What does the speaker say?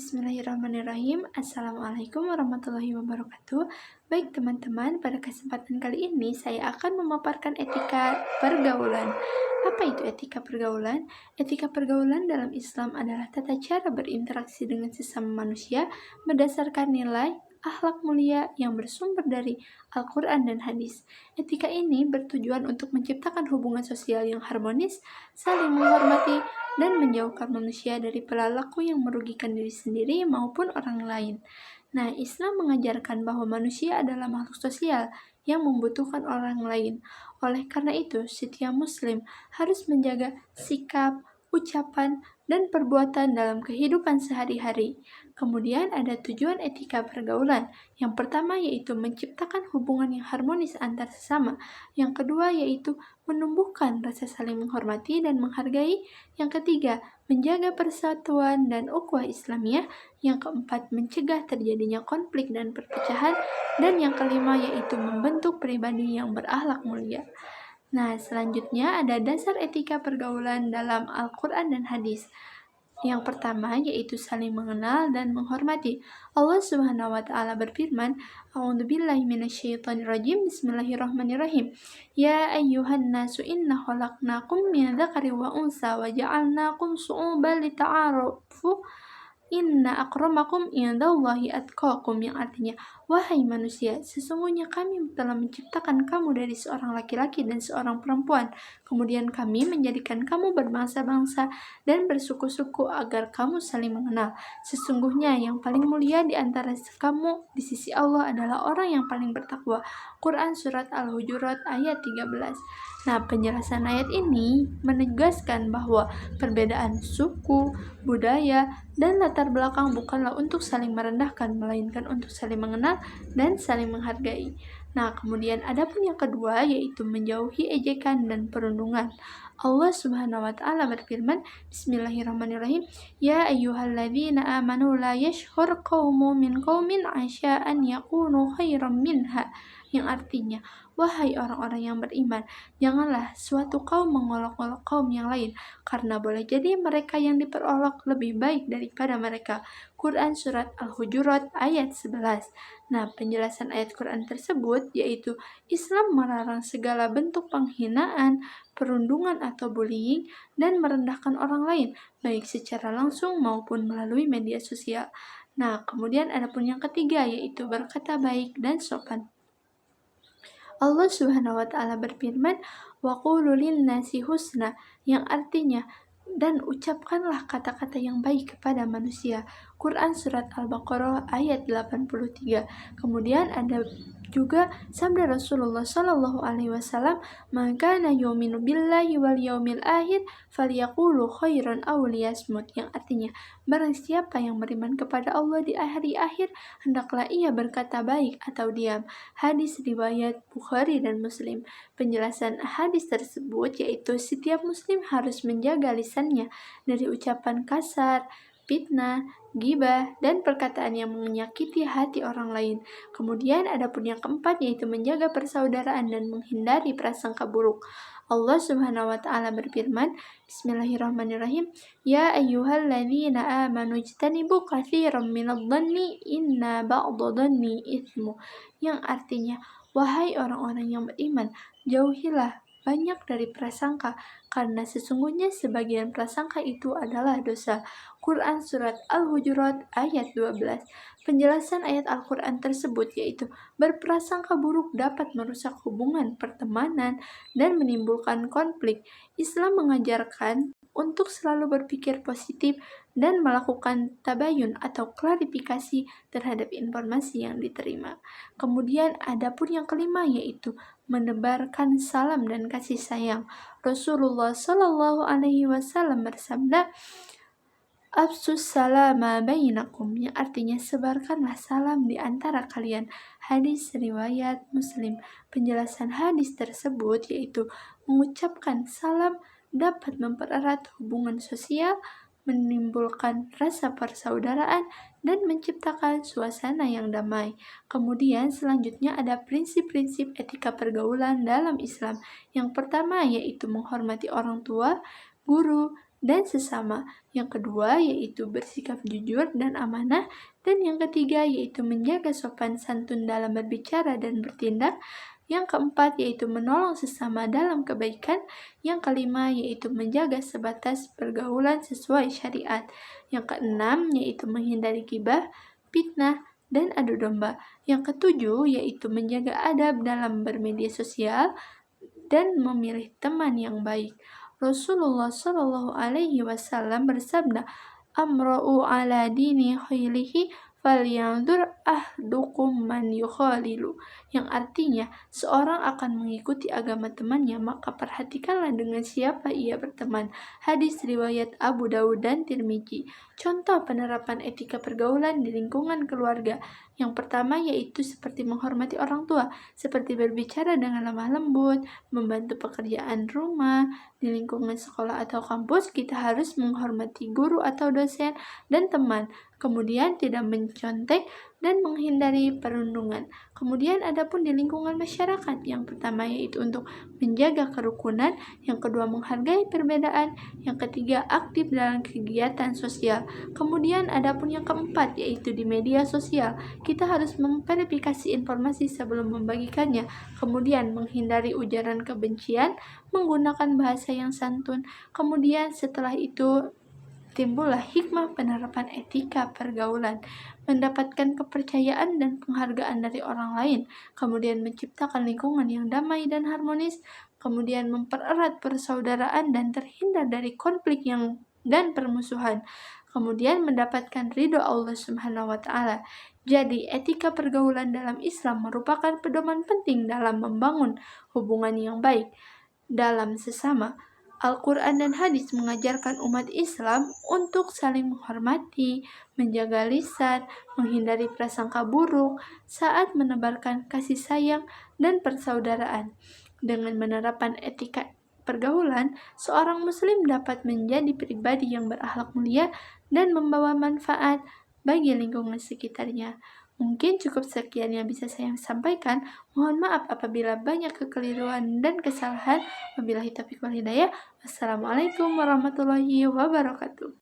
Bismillahirrahmanirrahim. Assalamualaikum warahmatullahi wabarakatuh. Baik teman-teman, pada kesempatan kali ini saya akan memaparkan etika pergaulan. Apa itu etika pergaulan? Etika pergaulan dalam Islam adalah tata cara berinteraksi dengan sesama manusia berdasarkan nilai akhlak mulia yang bersumber dari Al-Quran dan hadis. Etika ini bertujuan untuk menciptakan hubungan sosial yang harmonis, saling menghormati, dan menjauhkan manusia dari perilaku yang merugikan diri sendiri maupun orang lain. Nah, Islam mengajarkan bahwa manusia adalah makhluk sosial yang membutuhkan orang lain. Oleh karena itu, setiap muslim harus menjaga sikap, ucapan, dan perbuatan dalam kehidupan sehari-hari. Kemudian ada tujuan etika pergaulan. Yang pertama yaitu menciptakan hubungan yang harmonis antar sesama. Yang kedua yaitu menumbuhkan rasa saling menghormati dan menghargai. Yang ketiga, menjaga persatuan dan ukhuwah Islamiyah. Yang keempat, mencegah terjadinya konflik dan perpecahan. Dan yang kelima yaitu membentuk pribadi yang berakhlak mulia. Nah, selanjutnya ada dasar etika pergaulan dalam Al-Quran dan hadis. Yang pertama yaitu saling mengenal dan menghormati. Allah Subhanahu wa taala berfirman, A'udzubillahi minasyaitonirrajim. Bismillahirrahmanirrahim. Ya ayyuhan nasu inna khalaqnakum min dzakari wa unsa wa ja'alnakum syu'uban lita'arafu. Inna akramakum indallahi atqakum, yang artinya, wahai manusia, sesungguhnya kami telah menciptakan kamu dari seorang laki-laki dan seorang perempuan. Kemudian kami menjadikan kamu berbangsa-bangsa dan bersuku-suku agar kamu saling mengenal. Sesungguhnya yang paling mulia di antara kamu di sisi Allah adalah orang yang paling bertakwa. Quran Surat Al-Hujurat ayat 13. Nah, penjelasan ayat ini menegaskan bahwa perbedaan suku, budaya, dan latar belakang bukanlah untuk saling merendahkan, melainkan untuk saling mengenal dan saling menghargai. Nah, kemudian adapun yang kedua yaitu menjauhi ejekan dan perundungan. Allah Subhanahu wa taala berfirman, Bismillahirrahmanirrahim, Ya ayyuhalladzina amanu la yashhur qaumun min qaumin asya'an yakunu khairan minha, yang artinya, wahai orang-orang yang beriman, janganlah suatu kaum mengolok-olok kaum yang lain, karena boleh jadi mereka yang diperolok lebih baik daripada mereka. Quran Surat Al-Hujurat ayat 11. Nah, penjelasan ayat Quran tersebut yaitu Islam melarang segala bentuk penghinaan, perundungan atau bullying, dan merendahkan orang lain, baik secara langsung maupun melalui media sosial. Nah, kemudian adapun yang ketiga yaitu berkata baik dan sopan. Allah Subhanahu wa taala berfirman, wa qulu lin-nasi husna, yang artinya, dan ucapkanlah kata-kata yang baik kepada manusia. Quran Surat Al-Baqarah ayat 83. Kemudian ada juga sabda Rasulullah Shallallahu Alaihi Wasallam, maka na yu'minu billahi wal yaumil akhir falyaqulu khairan aw liyasmut, yang artinya, barang siapa yang beriman kepada Allah di hari akhir, hendaklah ia berkata baik atau diam. Hadis riwayat Bukhari dan Muslim. Penjelasan hadis tersebut yaitu setiap muslim harus menjaga lisannya dari ucapan kasar, fitnah, ghibah, dan perkataan yang menyakiti hati orang lain. Kemudian adapun yang keempat yaitu menjaga persaudaraan dan menghindari prasangka buruk. Allah Subhanahu wa taala berfirman, Bismillahirrahmanirrahim, Ya ayyuhalladzina amanu ijtanibu katsiran minadh-dhanni inna ba'dadh-dhanni itsmu, yang artinya, wahai orang-orang yang beriman, jauhilah banyak dari prasangka, karena sesungguhnya sebagian prasangka itu adalah dosa. Quran Surat Al-Hujurat ayat 12. Penjelasan ayat Al-Quran tersebut yaitu berprasangka buruk dapat merusak hubungan pertemanan dan menimbulkan konflik. Islam mengajarkan untuk selalu berpikir positif dan melakukan tabayun atau klarifikasi terhadap informasi yang diterima. Kemudian adapun yang kelima yaitu menebarkan salam dan kasih sayang. Rasulullah Shallallahu Alaihi Wasallam bersabda, Absus salama bainakum, yang artinya sebarkanlah salam di antara kalian. Hadis riwayat Muslim. Penjelasan hadis tersebut yaitu mengucapkan salam dapat mempererat hubungan sosial, menimbulkan rasa persaudaraan, dan menciptakan suasana yang damai. Kemudian selanjutnya ada prinsip-prinsip etika pergaulan dalam Islam. Yang pertama yaitu menghormati orang tua, guru, dan sesama. Yang kedua yaitu bersikap jujur dan amanah, dan yang ketiga yaitu menjaga sopan santun dalam berbicara dan bertindak. Yang keempat yaitu menolong sesama dalam kebaikan. Yang kelima yaitu menjaga sebatas pergaulan sesuai syariat. Yang keenam yaitu menghindari gibah, fitnah, dan adu domba. Yang ketujuh yaitu menjaga adab dalam bermedia sosial dan memilih teman yang baik. Rasulullah Shallallahu Alaihi Wasallam bersabda, "Amra'u ala dini khailihi falyanzur ahdukum man yukhalilu," yang artinya seorang akan mengikuti agama temannya, maka perhatikanlah dengan siapa ia berteman. Hadis riwayat Abu Dawud dan Tirmizi. Contoh penerapan etika pergaulan di lingkungan keluarga. Yang pertama yaitu seperti menghormati orang tua, seperti berbicara dengan lemah lembut, membantu pekerjaan rumah. Di lingkungan sekolah atau kampus, kita harus menghormati guru atau dosen dan teman. Kemudian tidak mencontek dan menghindari perundungan. Kemudian adapun di lingkungan masyarakat, yang pertama yaitu untuk menjaga kerukunan, yang kedua menghargai perbedaan, yang ketiga aktif dalam kegiatan sosial. Kemudian adapun yang keempat yaitu di media sosial, kita harus memverifikasi informasi sebelum membagikannya. Kemudian menghindari ujaran kebencian, menggunakan bahasa yang santun. Kemudian setelah itu timbullah hikmah penerapan etika pergaulan, mendapatkan kepercayaan dan penghargaan dari orang lain, kemudian menciptakan lingkungan yang damai dan harmonis, kemudian mempererat persaudaraan dan terhindar dari konflik dan permusuhan, kemudian mendapatkan ridho Allah Subhanahu wa Ta'ala. Jadi, etika pergaulan dalam Islam merupakan pedoman penting dalam membangun hubungan yang baik dalam sesama. Al-Quran dan hadis mengajarkan umat Islam untuk saling menghormati, menjaga lisan, menghindari prasangka buruk saat menebarkan kasih sayang dan persaudaraan. Dengan menerapkan etika pergaulan, seorang muslim dapat menjadi pribadi yang berakhlak mulia dan membawa manfaat bagi lingkungan sekitarnya. Mungkin cukup sekian yang bisa saya sampaikan. Mohon maaf apabila banyak kekeliruan dan kesalahan. Wabillahi taufiq wal hidayah. Wassalamualaikum warahmatullahi wabarakatuh.